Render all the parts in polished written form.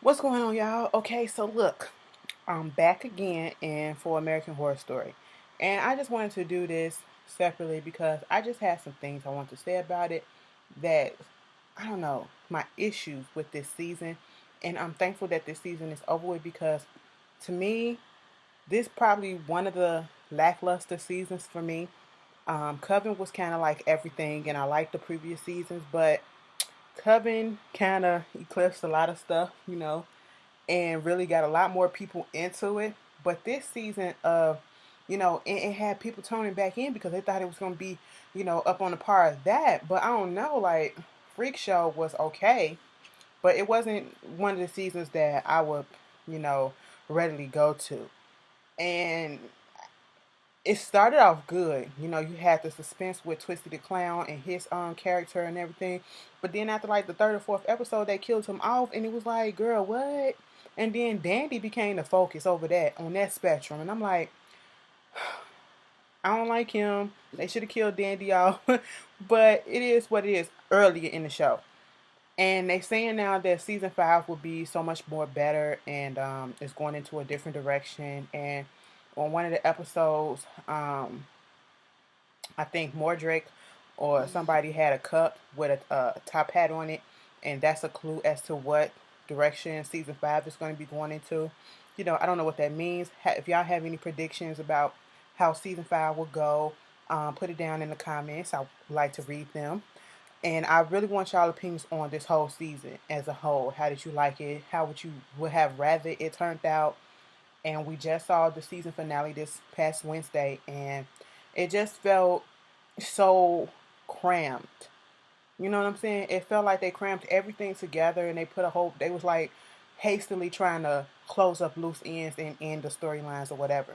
What's going on, y'all? Okay, so look, I'm back again and for American Horror Story. And I just wanted to do this separately because I just had some things I want to say about it that I don't know, my issues with this season. And I'm thankful that this season is over with because to me, this probably one of the lackluster seasons for me. Coven was kind of like everything, and I liked the previous seasons, but Coven kind of eclipsed a lot of stuff, and really got a lot more people into it. But this season it had people turning back in because they thought it was going to be, up on the par of that. But I don't know, like Freak Show was okay, but it wasn't one of the seasons that I would, you know, readily go to. And it started off good. You had the suspense with Twisty the Clown and his character and everything. But then after like the third or fourth episode, they killed him off, and it was like, girl, what? And then Dandy became the focus over that on that spectrum, and I'm like, I don't like him. They should have killed Dandy off, but it is what it is. Earlier in the show, and they saying now that season 5 will be so much more better, and it's going into a different direction. And on one of the episodes, I think Mordrick or somebody had a cup with a top hat on it, and that's a clue as to what direction season 5 is going to be going into. I don't know what that means. If y'all have any predictions about how season 5 will go, put it down in the comments. I would like to read them. And I really want y'all opinions on this whole season as a whole. How did you like it? How would have rather it turned out? And we just saw the season finale this past Wednesday, and it just felt so cramped. You know what I'm saying? It felt like they cramped everything together, and they was like hastily trying to close up loose ends and end the storylines or whatever.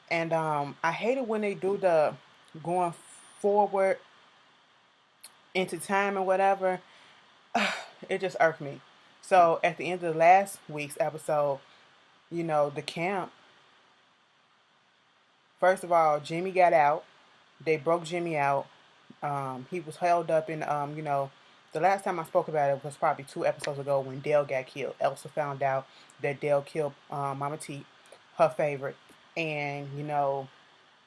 And I hate it when they do the going forward into time and whatever. It just irked me. So at the end of the last week's episode, the camp, first of all, Jimmy got out. They broke Jimmy out. He was held up in, the last time I spoke about it was probably 2 episodes ago when Dale got killed. Elsa found out that Dale killed Mama T, her favorite, and,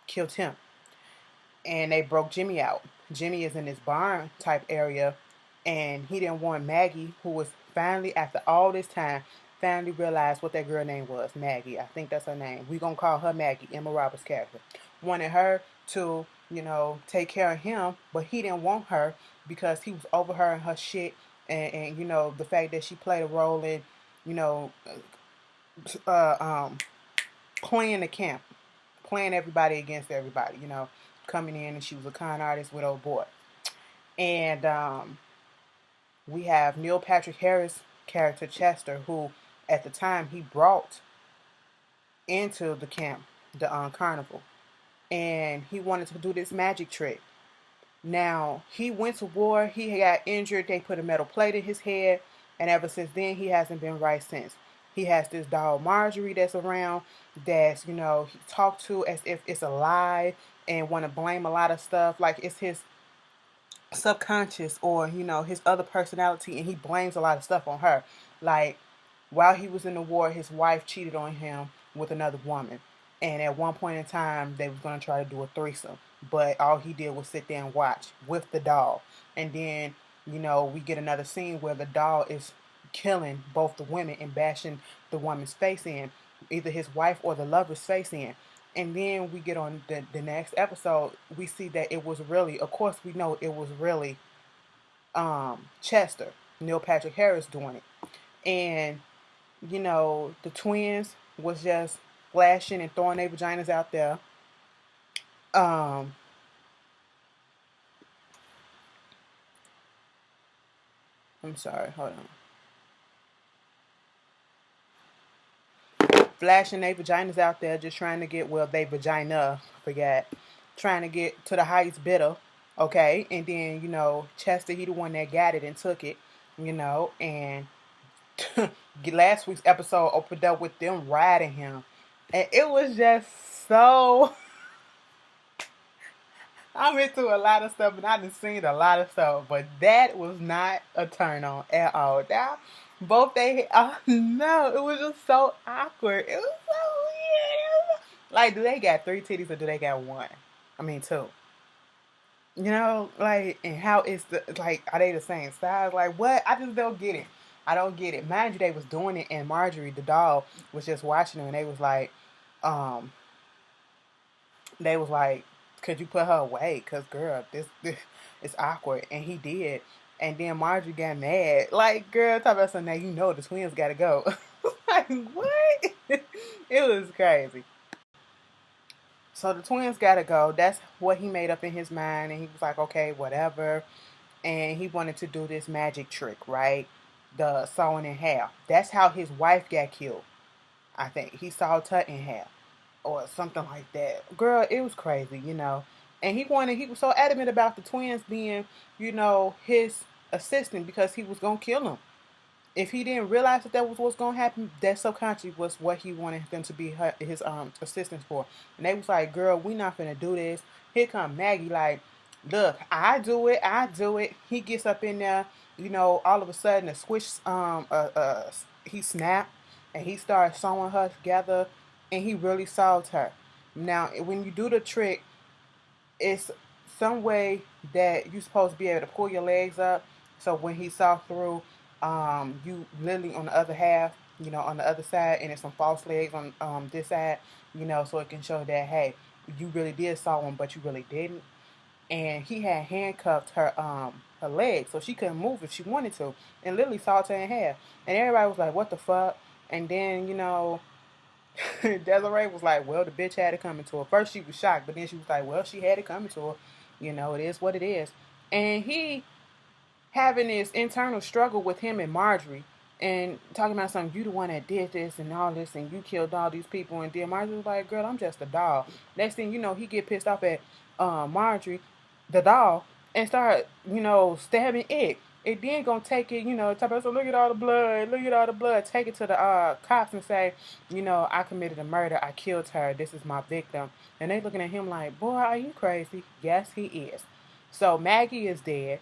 killed him. And they broke Jimmy out. Jimmy is in this barn type area, and he didn't want Maggie, who was finally, after all this time, finally realized what that girl name was. Maggie. I think that's her name. We gonna call her Maggie, Emma Roberts' character. Wanted her to, take care of him, but he didn't want her because he was over her and her shit, and the fact that she played a role in, you know, uh, um, playing the camp, playing everybody against everybody, coming in, and she was a con artist with old boy. And we have Neil Patrick Harris character Chester, who at the time he brought into the camp, the carnival, and he wanted to do this magic trick. Now he went to war. He got injured. They put a metal plate in his head, and ever since then he hasn't been right since. He has this doll Marjorie that's around, that's he talked to as if it's a lie and want to blame a lot of stuff like it's his subconscious or his other personality, and he blames a lot of stuff on her. Like while he was in the war, his wife cheated on him with another woman, and at one point in time they was going to try to do a threesome, but all he did was sit there and watch with the doll. And then we get another scene where the doll is killing both the women and bashing the woman's face in, either his wife or the lover's face in. And then we get on the next episode, we see that it was really, of course we know it was really Chester, Neil Patrick Harris doing it. And the twins was just flashing and throwing their vaginas out there. um I'm sorry, hold on. Flashing their vaginas out there, just trying to get, well, they vagina, forget, trying to get to the highest bidder. Okay, and then Chester, he the one that got it and took it. And last week's episode opened up with them riding him, and it was just so. I'm into a lot of stuff, and I've seen a lot of stuff, but that was not a turn on at all. Both they, oh no, it was just so awkward. It was so weird. Like, do they got three titties or do they got one? I mean, two. You know, like, and how is the, like, are they the same size? Like, what? I just don't get it. I don't get it. Mind you, they was doing it, and Marjorie, the doll, was just watching them, and um, they was like, could you put her away? Cause girl, this is awkward, and he did. And then Marjorie got mad. Like, girl, talk about something that you know the twins gotta go. Like, what? It was crazy. So the twins gotta go. That's what he made up in his mind, and he was like, okay, whatever. And he wanted to do this magic trick, right? The sawing in half. That's how his wife got killed. I think he sawed her in half, or something like that. Girl, it was crazy, you know. And he was so adamant about the twins being, his assistant because he was gonna kill them. If he didn't realize that was what's gonna happen, that subconsciously was what he wanted them to be his assistants for. And they was like, "Girl, we not gonna do this." Here come Maggie, like, "Look, I do it." He gets up in there, all of a sudden a switch, he snapped, and he started sewing her together, and he really solved her. Now, when you do the trick, it's some way that you're supposed to be able to pull your legs up. So when he saw through, you literally on the other half, on the other side, and it's some false legs on this side, so it can show that, hey, you really did saw him, but you really didn't. And he had handcuffed her legs, so she couldn't move if she wanted to, and literally sawed her in half. And everybody was like, "What the fuck?" And then Desiree was like, well, the bitch had it coming to her. First, she was shocked, but then she was like, well, she had it coming to her. It is what it is. And he having this internal struggle with him and Marjorie and talking about something, you the one that did this and all this, and you killed all these people. And then Marjorie was like, girl, I'm just a doll. Next thing you know, he get pissed off at Marjorie, the doll, and start, stabbing it. It then gonna take it, talk about, so look at all the blood, take it to the cops and say, I committed a murder, I killed her, this is my victim. And they looking at him like, boy, are you crazy? Yes, he is. So Maggie is dead.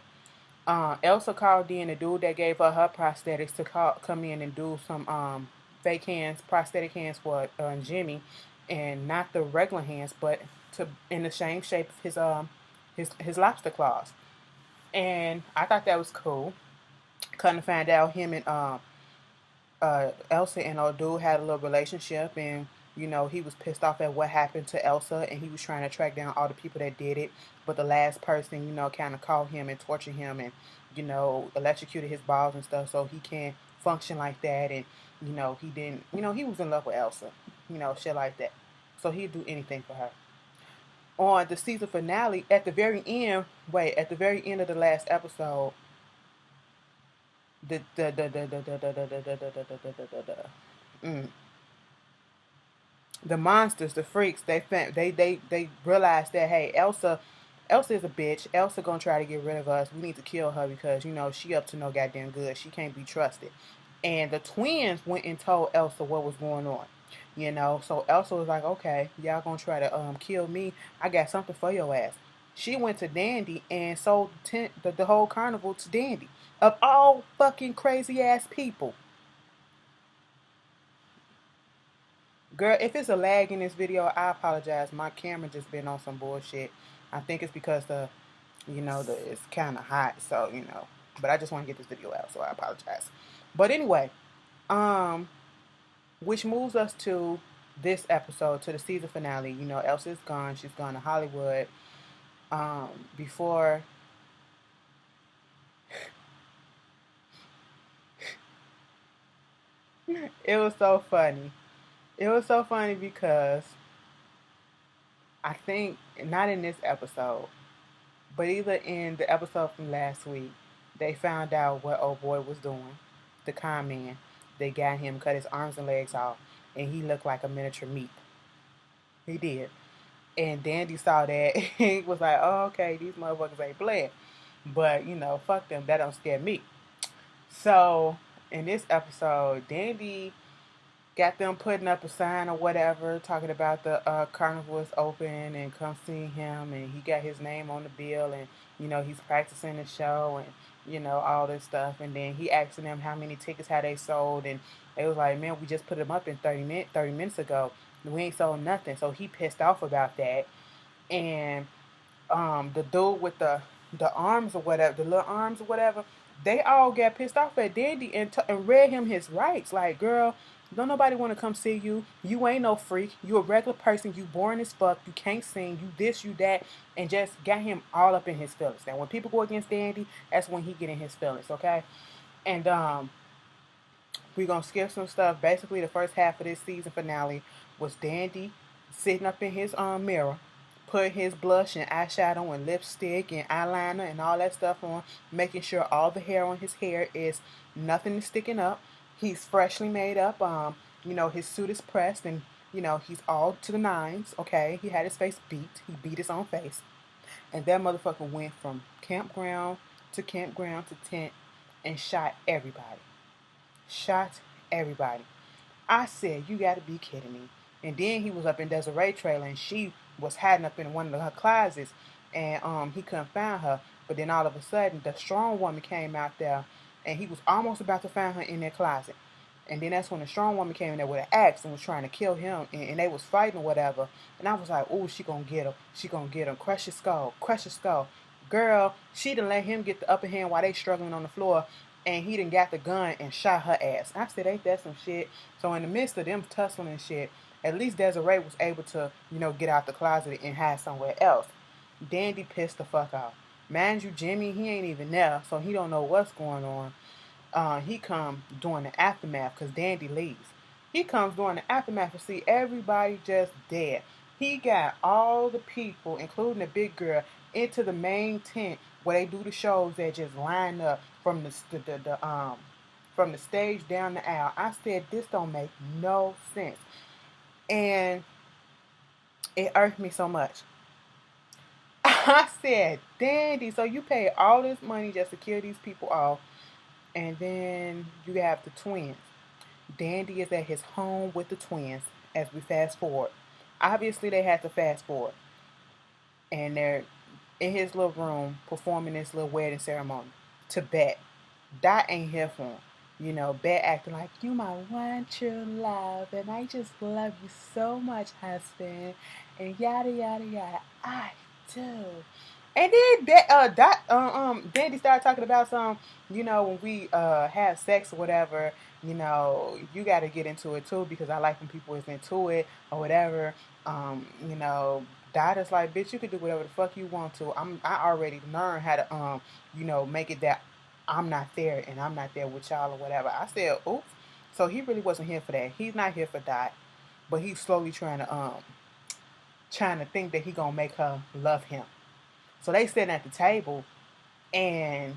Elsa called in the dude that gave her prosthetics to come in and do some fake hands, prosthetic hands for Jimmy, and not the regular hands, but to in the same shape of his lobster claws. And I thought that was cool. Come to find out, him and Elsa and old dude had a little relationship, and he was pissed off at what happened to Elsa, and he was trying to track down all the people that did it. But the last person, kind of called him and tortured him, and electrocuted his balls and stuff, so he can't function like that. And he didn't, he was in love with Elsa, shit like that. So he'd do anything for her. On the season finale, at the very end, at the very end of the last episode, the monsters, the freaks, they realized that, hey, Elsa is a bitch. Elsa gonna try to get rid of us. We need to kill her because she up to no goddamn good. She can't be trusted. And the twins went and told Elsa what was going on. So Elsa was like, okay, y'all gonna try to kill me. I got something for your ass. She went to Dandy and sold the whole carnival to Dandy. Of all fucking crazy ass people. Girl, if it's a lag in this video, I apologize. My camera just been on some bullshit. I think it's because it's kind of hot, so But I just want to get this video out, so I apologize. But anyway, which moves us to this episode, to the season finale. Elsa's gone. She's gone to Hollywood. Before it was so funny. It was so funny because I think, not in this episode, but either in the episode from last week, they found out what old boy was doing. The con man. They got him, cut his arms and legs off, and he looked like a miniature meat. He did. And Dandy saw that, and he was like, oh, okay, these motherfuckers ain't playing. But, fuck them. That don't scare me. So, in this episode, Dandy got them putting up a sign or whatever, talking about the carnival is open and come see him, and he got his name on the bill, and he's practicing the show, and all this stuff. And then he asking them how many tickets had they sold, and they was like, man, we just put them up in 30 minutes ago. We ain't sold nothing. So he pissed off about that. And the dude with the arms or whatever, the little arms or whatever, they all got pissed off at Dandy and read him his rights. Like, girl, don't nobody want to come see you. You ain't no freak. You a regular person. You boring as fuck. You can't sing. You this, you that, and just got him all up in his feelings. Now, when people go against Dandy, that's when he get in his feelings. Okay, and we're gonna skip some stuff. Basically, the first half of this season finale was Dandy sitting up in his mirror, put his blush and eyeshadow and lipstick and eyeliner and all that stuff on, making sure all the hair on his hair is nothing is sticking up. He's freshly made up. His suit is pressed and he's all to the nines. Okay, he had his face beat. He beat his own face, and that motherfucker went from campground to tent and shot everybody. Shot everybody. I said, you gotta be kidding me. And then he was up in Desiree trailer and she was hiding up in one of her closets and he couldn't find her. But then all of a sudden the strong woman came out there and he was almost about to find her in their closet. And then that's when the strong woman came in there with an axe and was trying to kill him and they was fighting or whatever. And I was like, oh, she gonna get him. She gonna get him. Crush his skull. Crush his skull. Girl, she done let him get the upper hand while they struggling on the floor and he done got the gun and shot her ass. I said, ain't that some shit? So in the midst of them tussling and shit, at least Desiree was able to, get out the closet and hide somewhere else. Dandy pissed the fuck off. Mind you, Jimmy, he ain't even there, so he don't know what's going on. He come during the aftermath because Dandy leaves. He comes during the aftermath to see everybody just dead. He got all the people, including the big girl, into the main tent where they do the shows that just line up from the stage down the aisle. I said this don't make no sense, and it irked me so much. I said, Dandy, so you paid all this money just to kill these people off, and then you have the twins. Dandy is at his home with the twins as we fast forward. Obviously, they had to fast forward, and they're in his little room performing this little wedding ceremony to Bet. Dot ain't here for him. Bet acting like, you my one true love, and I just love you so much, husband, and yada yada yada. I do. And then Dandy started talking about when we have sex or whatever, you got to get into it too because I like when people is into it or whatever. Dot is like, bitch, you could do whatever the fuck you want to. I already learned how to make it that I'm not there and I'm not there with y'all or whatever. I said, oops. So he really wasn't here for that. He's not here for Dot, but he's slowly trying to think that he gonna make her love him. So they sitting at the table and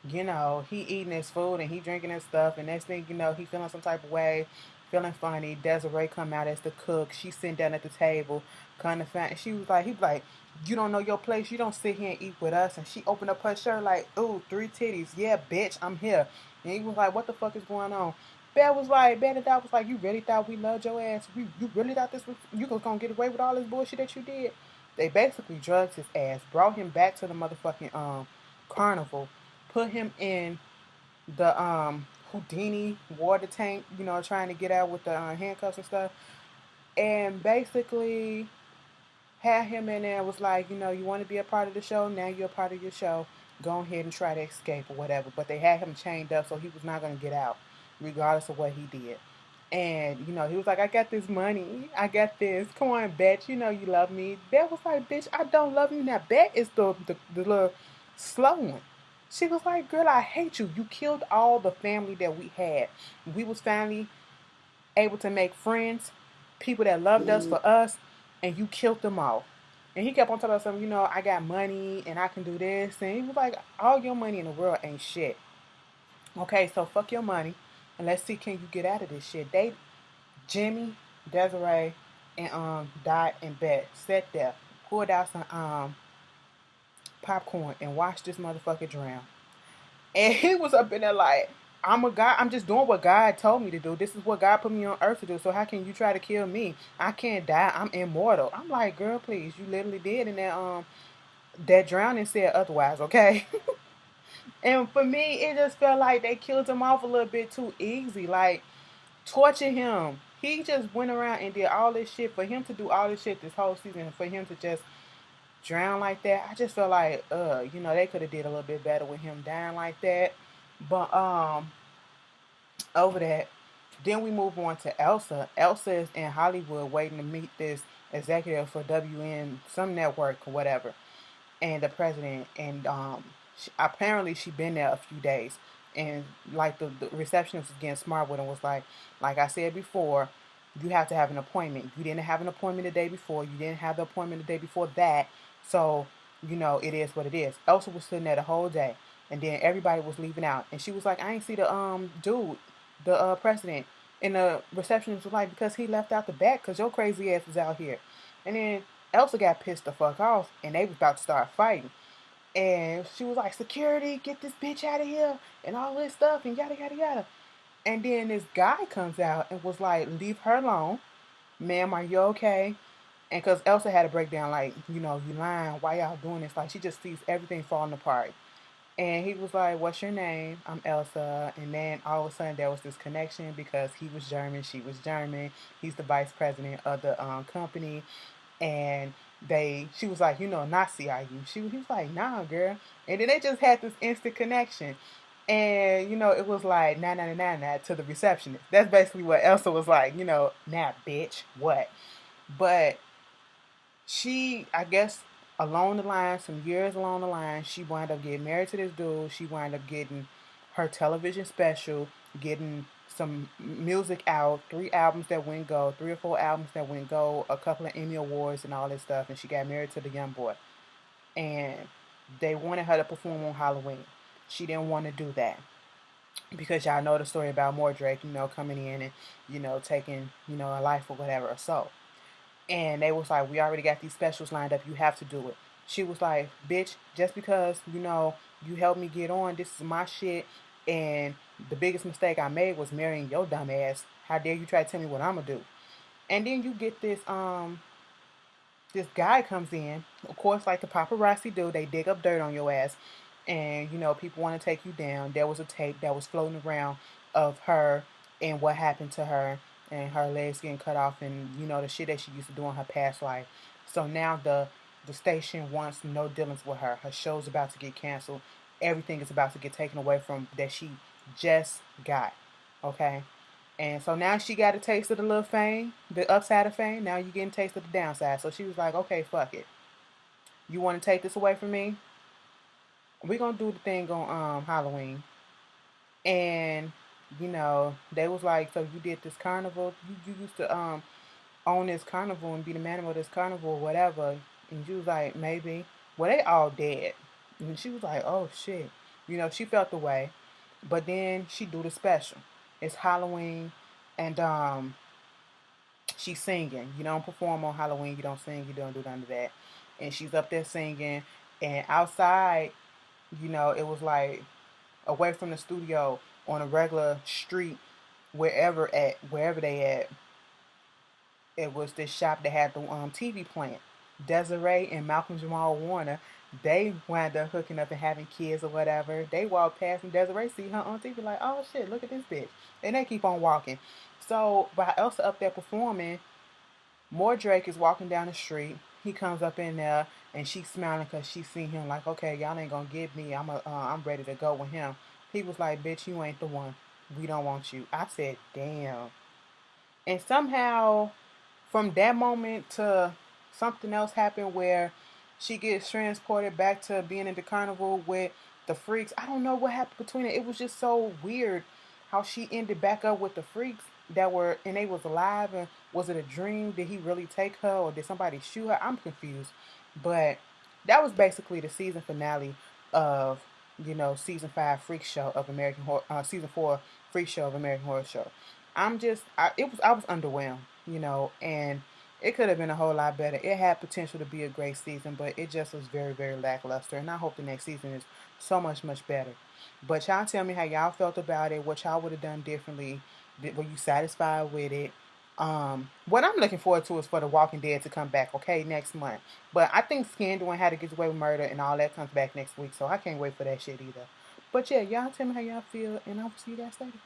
he eating his food and he drinking his stuff and next thing he feeling some type of way, feeling funny. Desiree come out as the cook. She's sitting down at the table, kind of fat. She was like, he was like, you don't know your place. You don't sit here and eat with us. And she opened up her shirt like, ooh, 3 titties. Yeah, bitch, I'm here. And he was like, what the fuck is going on? Bet and Dot was like, you really thought we loved your ass? You really thought you was gonna get away with all this bullshit that you did? They basically drugged his ass, brought him back to the motherfucking carnival, put him in the Houdini water tank, trying to get out with the handcuffs and stuff, and basically had him in there and was like, you want to be a part of the show, now you're a part of your show, go ahead and try to escape or whatever. But they had him chained up so he was not going to get out regardless of what he did. And he was like, I got this money, I got this, come on, Bet, you love me. Bet was like, bitch, I don't love you. Now Bet is the little slow one. She was like, girl, I hate you. You killed all the family that we had. We was finally able to make friends, people that loved us for us, and you killed them all. And he kept on telling us, I got money and I can do this. And he was like, all your money in the world ain't shit. Okay, so fuck your money. And let's see, can you get out of this shit? Jimmy, Desiree, and Dot and Bet sat there, pulled out some popcorn and watched this motherfucker drown. And he was up in there like, I'm a God. I'm just doing what God told me to do. This is what God put me on earth to do. So how can you try to kill me? I can't die. I'm immortal. I'm like, girl, please. You literally did. And that drowning said otherwise, okay? And for me, it just felt like they killed him off a little bit too easy. Like, torture him. He just went around and did all this shit. For him to do all this shit this whole season, for him to just drown like that, I just felt like, they could have did a little bit better with him dying like that. But over that, then we move on to Elsa. Elsa is in Hollywood waiting to meet this executive for WN, some network or whatever, and the president. And apparently she been there a few days. And like the receptionist was getting smart with him, was like I said before, you have to have an appointment. You didn't have an appointment the day before. You didn't have the appointment the day before that. So, it is what it is. Elsa was sitting there the whole day. And then everybody was leaving out. And she was like, I ain't see the dude, the president. And the receptionist was like, because he left out the back, because your crazy ass is out here. And then Elsa got pissed the fuck off, and they was about to start fighting. And she was like, security, get this bitch out of here, and all this stuff, and yada, yada, yada. And then this guy comes out and was like, leave her alone. Ma'am, are you okay? And because Elsa had a breakdown, like, you lying, why y'all doing this? Like, she just sees everything falling apart. And he was like, what's your name? I'm Elsa. And then all of a sudden there was this connection because he was German, she was German. He's the vice president of the company. And she was like, Nazi are you? He was like, nah, girl. And then they just had this instant connection. And, it was like, nah, to the receptionist. That's basically what Elsa was like, nah, bitch, what? But she, I guess, along the line, some years along the line, she wound up getting married to this dude. She wound up getting her television special, getting some music out, 3 albums that went gold, 3 or 4 albums that went gold, a couple of Emmy Awards and all this stuff. And she got married to the young boy. And they wanted her to perform on Halloween. She didn't want to do that. Because y'all know the story about Mordrake, coming in and, taking, a life or whatever or so. And they was like, we already got these specials lined up. You have to do it. She was like, bitch, just because, you helped me get on, this is my shit. And the biggest mistake I made was marrying your dumb ass. How dare you try to tell me what I'm going to do? And then you get this guy comes in. Of course, like the paparazzi do, they dig up dirt on your ass. And, people want to take you down. There was a tape that was floating around of her and what happened to her and her legs getting cut off and, the shit that she used to do in her past life. So now the station wants no dealings with her. Her show's about to get canceled. Everything is about to get taken away from that she just got. Okay? And so now she got a taste of the little fame, the upside of fame. Now you getting a taste of the downside. So she was like, okay, fuck it. You want to take this away from me? We're going to do the thing on Halloween. And, they was like, so you did this carnival. You used to own this carnival and be the manager of this carnival or whatever. And she was like, maybe. Well, they all dead. And she was like, oh, shit. She felt the way. But then she do the special. It's Halloween. And she's singing. You don't perform on Halloween. You don't sing. You don't do none of that. And she's up there singing. And outside, it was like away from the studio on a regular street, wherever they at. It was this shop that had the TV plant. Desiree and Malcolm Jamal Warner, they wound up hooking up and having kids or whatever. They walk past and Desiree see her on TV like, oh shit, look at this bitch. And they keep on walking. So while Elsa up there performing, Mordrake is walking down the street. He comes up in there and she's smiling because she seen him like, okay, y'all ain't gonna get me. I'm ready to go with him. He was like, bitch, you ain't the one. We don't want you. I said, damn. And somehow, from that moment to something else happened where she gets transported back to being in the carnival with the freaks. I don't know what happened between it. It was just so weird how she ended back up with the freaks and they was alive. And was it a dream? Did he really take her or did somebody shoot her? I'm confused. But that was basically the season finale of, season 5 Freak Show of American Horror, season 4 Freak Show of American Horror Show. I was underwhelmed, and it could have been a whole lot better. It had potential to be a great season, but it just was very, very lackluster. And I hope the next season is so much, much better. But y'all tell me how y'all felt about it, what y'all would have done differently. Were you satisfied with it? What I'm looking forward to is for The Walking Dead to come back, okay, next month. But I think Scandal and How to Get Away with Murder and all that comes back next week, so I can't wait for that shit either. But yeah, y'all tell me how y'all feel, and I will see you guys later.